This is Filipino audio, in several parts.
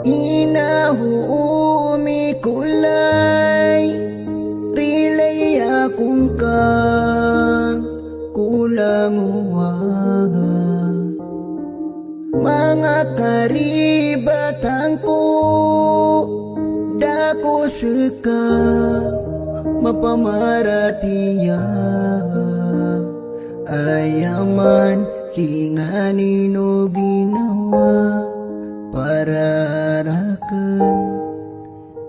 Inahuumi kulay rilay akong kang kulang uwaga mga karibatang po dako seka mapamaratiya ayaman singanin o ginawa para arakan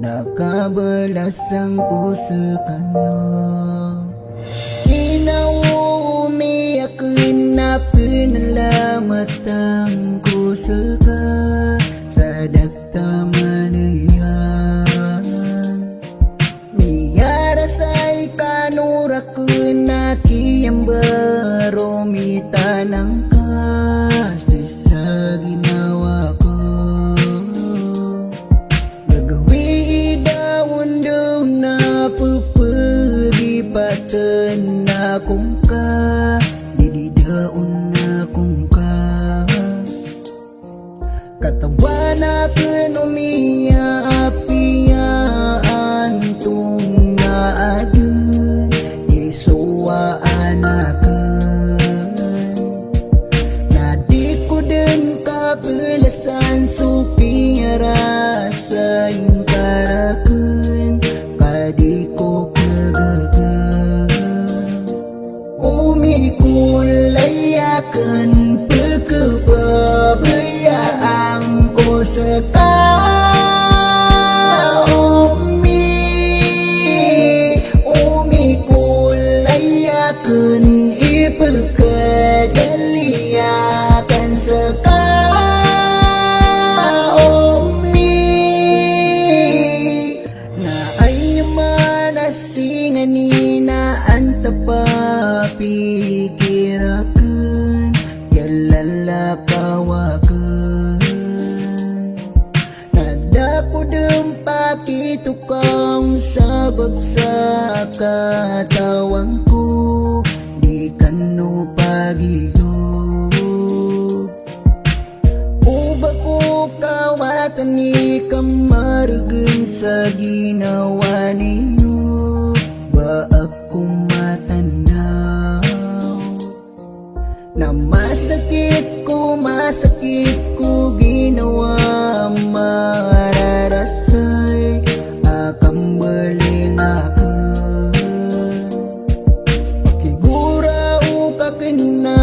nakabalasang ko sa kano inaumiyakin na pinalamatan ko sa dagtamanayan miyara sa'y kanurakun na kiyambaro mitanang kasi sa ginawa ko gagawin daon daw na pupagipatan na kung ka dididaon na kung ka katawan akin umiya-apiyaan tung naadun isuwaan akin na di ko din kapulasan supiyara sa ingkarakan kadi ko kagagan umikulayakan pagkababayaan ko sa umikulayakan ipagkadaliyakan sa na ay manasingan na antapapikirakan yalalakawakan nadako pakitukang sabag sa katawang ko di kano pagido ubag ko kawatan ni kamarugin sa ginawa ninyo ba akong matanaw na masakit ko ginawa mararasay akang baling akan pakigura o kakin na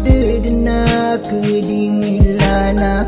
dedena keding ilana